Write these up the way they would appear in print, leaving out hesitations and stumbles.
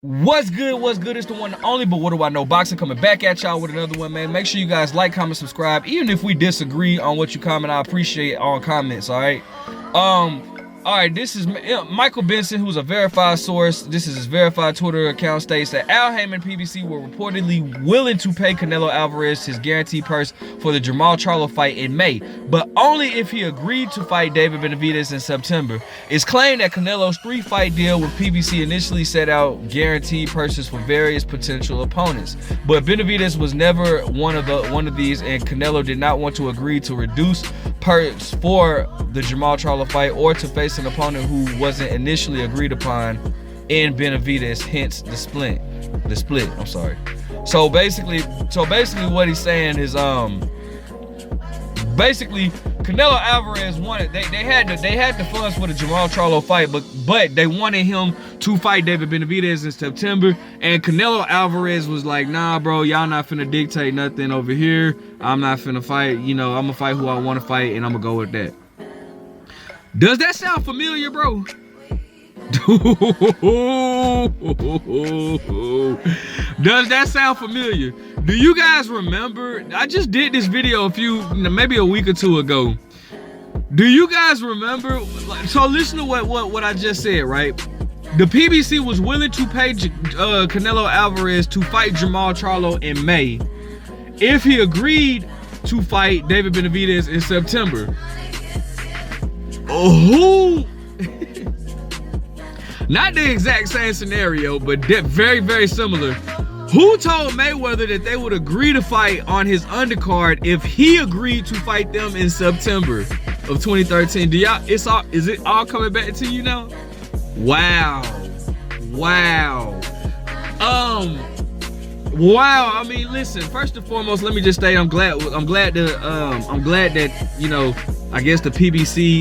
What's good? What's good? It's the one and only, but what do I know? Boxing coming back at y'all with another one, man. Make sure you guys like, comment, subscribe. Even if we disagree on what you comment, I appreciate all comments, all right? All right, this is Michael Benson, who's a verified source. This is his verified Twitter account, states that Al Haymon and PBC were reportedly willing to pay Canelo Alvarez his guaranteed purse for the Jermall Charlo fight in May, but only if he agreed to fight David Benavidez in September. It's claimed that Canelo's 3-fight deal with PBC initially set out guaranteed purses for various potential opponents, but Benavidez was never one of these, and Canelo did not want to agree to reduce purse for the Jermall Charlo fight or to face an opponent who wasn't initially agreed upon in Benavidez, hence the split. I'm sorry. So basically what he's saying is basically Canelo Alvarez wanted they had the funds for the Jermall Charlo fight, but they wanted him to fight David Benavidez in September, and Canelo Alvarez was like, nah bro, y'all not finna dictate nothing over here. I'm not finna fight, you know, I'm gonna fight who I wanna fight, and I'm gonna go with that. Does that sound familiar, bro? Does that sound familiar? Do you guys remember? I just did this video maybe a week or two ago. Do you guys remember? So listen to what I just said, right? The PBC was willing to pay Canelo Alvarez to fight Jermall Charlo in May if he agreed to fight David Benavidez in September. Oh, not the exact same scenario, but very, very similar. Who told Mayweather that they would agree to fight on his undercard if he agreed to fight them in September of 2013? Is it all coming back to you now? Wow. Wow. I mean, listen. First and foremost, let me just say I'm glad that, you know, I guess the PBC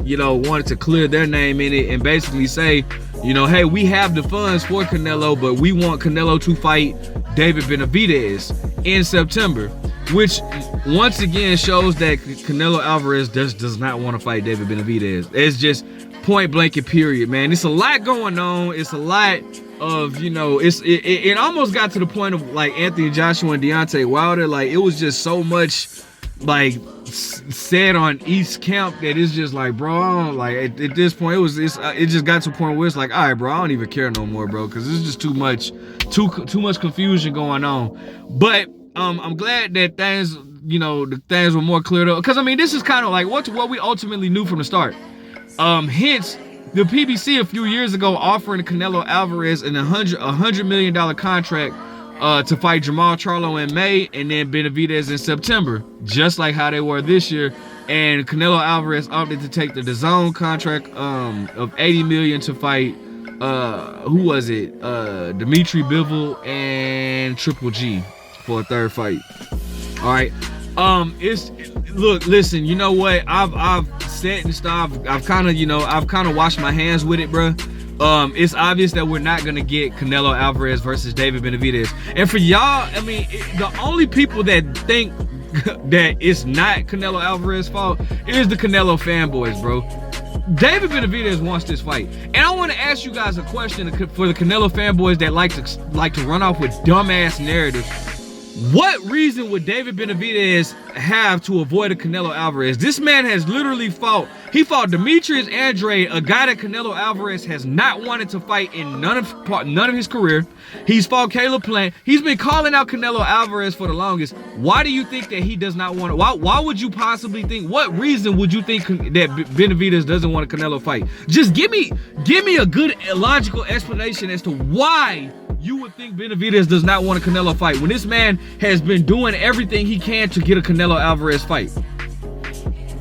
you know, wanted to clear their name in it and basically say, you know, hey, we have the funds for Canelo, but we want Canelo to fight David Benavidez in September, which once again shows that Canelo Alvarez does not want to fight David Benavidez. It's just point blank and period, man. It's a lot going on. It's a lot of, you know, it almost got to the point of like Anthony Joshua and Deontay Wilder. Like, it was just so much like said on each camp that it's just like, bro, I don't, like at this point it just got to a point where it's like, all right bro, I don't even care no more, bro, because it's just too much confusion going on. But I'm glad that things, you know, the things were more cleared up, because I mean, this is kind of like what we ultimately knew from the start. Hence the PBC a few years ago offering Canelo Alvarez a $100 million contract to fight Jermall Charlo in May and then Benavidez in September, just like how they were this year. And Canelo Alvarez opted to take the DAZN contract of $80 million to fight who was it? Dimitri Bivol and Triple G for a third fight. All right. Look, listen, you know what? I've said and stuff. I've kind of washed my hands with it, bro. It's obvious that we're not gonna get Canelo Alvarez versus David Benavidez. And for y'all, I mean, the only people that think that it's not Canelo Alvarez's fault is the Canelo fanboys, bro. David Benavidez wants this fight, and I want to ask you guys a question for the Canelo fanboys that like to run off with dumbass narratives. What reason would David Benavidez have to avoid a Canelo Alvarez? This man has literally fought Demetrius Andrade, a guy that Canelo Alvarez has not wanted to fight in none of his career. He's fought Caleb Plant. He's been calling out Canelo Alvarez for the longest. Why do you think that he does not want to? Why would you possibly think? What reason would you think that Benavidez doesn't want a Canelo fight? Just give me a good logical explanation as to why you would think Benavidez does not want a Canelo fight when this man has been doing everything he can to get a Canelo Alvarez fight.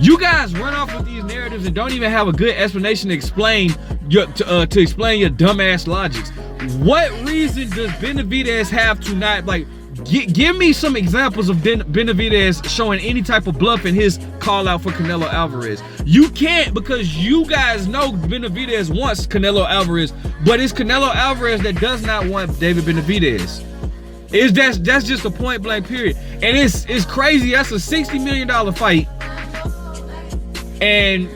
You guys run off with these narratives and don't even have a good explanation to explain your dumbass logics. What reason does Benavidez have to not, like, give me some examples of Benavidez showing any type of bluff in his call out for Canelo Alvarez? You can't, because you guys know Benavidez wants Canelo Alvarez, but it's Canelo Alvarez that does not want David Benavidez. That's just a point blank period. And it's crazy. That's a $60 million fight. And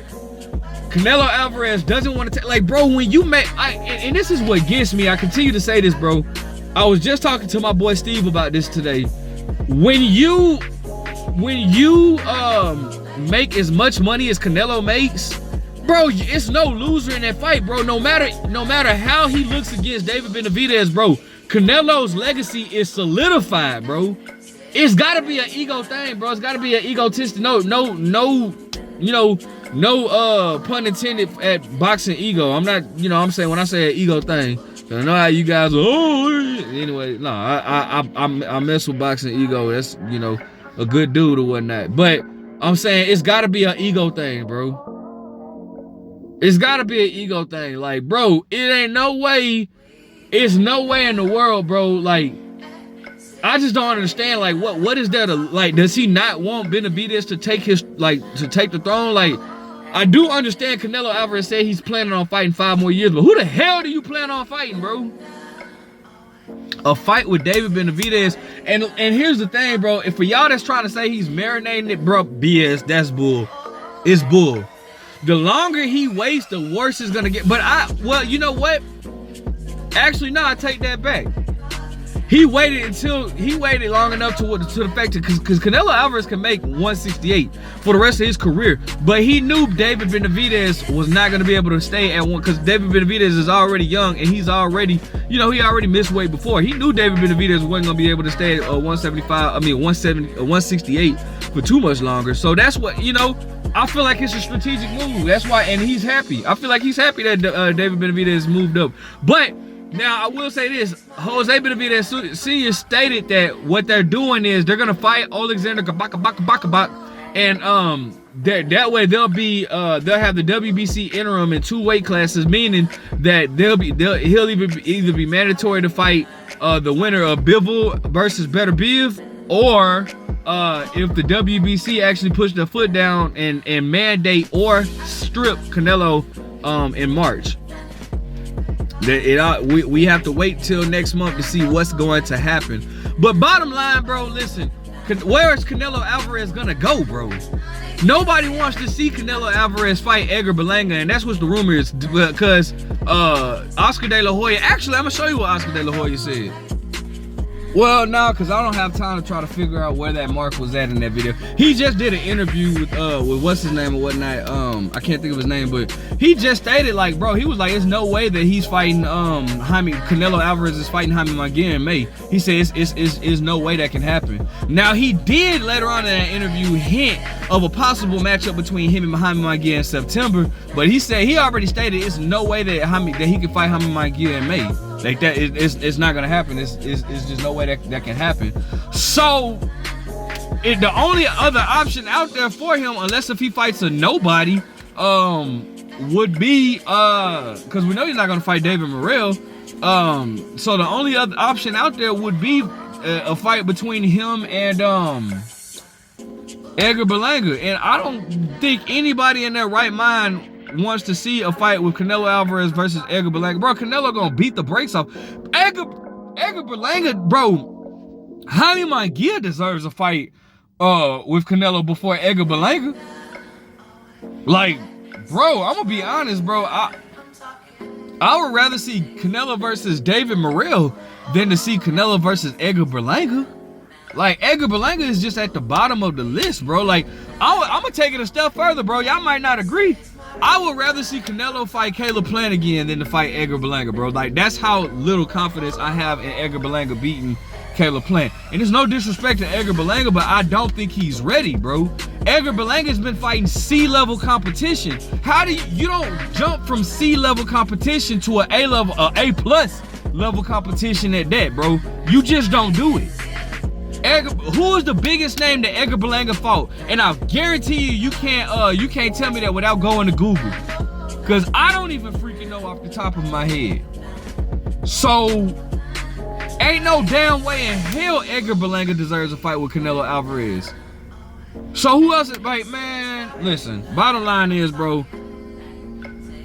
Canelo Alvarez doesn't want to take, like, bro, when you make, and this is what gets me, I continue to say this, bro. I was just talking to my boy Steve about this today. When you make as much money as Canelo makes, bro, it's no loser in that fight, bro. No matter how he looks against David Benavidez, bro, Canelo's legacy is solidified, bro. It's gotta be an ego thing, bro. It's gotta be an egotistic. No, pun intended at boxing ego. I'm not, I'm saying when I say an ego thing, I know how you guys are, anyway, no, I mess with boxing ego. That's, a good dude or whatnot. But I'm saying it's gotta be an ego thing, bro. It's gotta be an ego thing. Like, bro, it ain't no way, it's no way in the world, bro. Like, I just don't understand, like, what is there to, like, does he not want Benavidez to take the throne? Like, I do understand Canelo Alvarez said he's planning on fighting 5 more years, but who the hell do you plan on fighting, bro? A fight with David Benavidez. And here's the thing, bro. If for y'all that's trying to say he's marinating it, bro, BS, that's bull. It's bull. The longer he waits, the worse it's gonna get. But well, you know what? Actually, no, I take that back. He waited long enough to the fact that, because Canelo Alvarez can make 168 for the rest of his career, but he knew David Benavidez was not going to be able to stay at one, because David Benavidez is already young and he's already, he already missed weight before. He knew David Benavidez wasn't going to be able to stay at 168 for too much longer. So that's what, I feel like it's a strategic move. That's why, and he's happy. I feel like he's happy that David Benavidez moved up. But now, I will say this, Jose Benavidez Sr. stated that what they're doing is they're gonna fight Alexander Kabak, and that way they'll have the WBC interim in 2 weight classes, meaning that he'll either be mandatory to fight the winner of Bivol versus Better Biv, or if the WBC actually push their foot down and mandate or strip Canelo in March. We have to wait till next month to see what's going to happen. But bottom line, bro, listen, where is Canelo Alvarez gonna go, bro? Nobody wants to see Canelo Alvarez fight Edgar Berlanga, and that's what the rumor is, because Oscar De La Hoya, actually, I'm gonna show you what Oscar De La Hoya said. Well, no, because I don't have time to try to figure out where that mark was at in that video. He just did an interview with what's his name or whatnot. I can't think of his name, but he just stated, like, bro, he was like, there's no way that he's fighting Canelo Alvarez is fighting Jaime Munguia in May. He said it's no way that can happen. Now, he did later on in that interview hint of a possible matchup between him and Jaime Munguia in September, but he said he already stated it's no way that he can fight Jaime Munguia in May. Like that, it's not gonna happen. It's just no way that can happen. So the only other option out there for him, unless if he fights a nobody, would be because we know he's not gonna fight David Morrell. So the only other option out there would be a fight between him and Edgar Berlanga. And I don't think anybody in their right mind wants to see a fight with Canelo Alvarez versus Edgar Berlanga. Bro, Canelo gonna beat the brakes off Edgar Berlanga, bro. Jaime Munguia deserves a fight with Canelo before Edgar Berlanga. Like, bro, I'm gonna be honest, bro. I would rather see Canelo versus David Morrell than to see Canelo versus Edgar Berlanga. Like, Edgar Berlanga is just at the bottom of the list, bro. Like, I'm gonna take it a step further, bro. Y'all might not agree. I would rather see Canelo fight Caleb Plant again than to fight Edgar Berlanga, bro. Like, that's how little confidence I have in Edgar Berlanga beating Caleb Plant. And there's no disrespect to Edgar Berlanga, but I don't think he's ready, bro. Edgar Berlanga's been fighting C-level competition. How do you don't jump from C-level competition to a A-level, A-plus level competition at that, bro? You just don't do it. Who is the biggest name that Edgar Berlanga fought? And I guarantee you can't tell me that without going to Google, because I don't even freaking know off the top of my head. So ain't no damn way in hell Edgar Berlanga deserves a fight with Canelo Alvarez. So who else? Like, man, listen. Bottom line is, bro,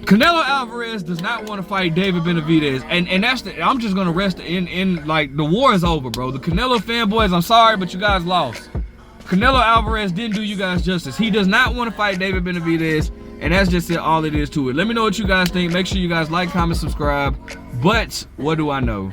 Canelo Alvarez does not want to fight David Benavidez, and that's I'm just gonna rest in like, the war is over, bro. The Canelo fanboys, I'm sorry, but you guys lost. Canelo Alvarez didn't do you guys justice. He does not want to fight David Benavidez. And that's just all it is to it. Let me know what you guys think. Make sure you guys like, comment, subscribe. But what do I know?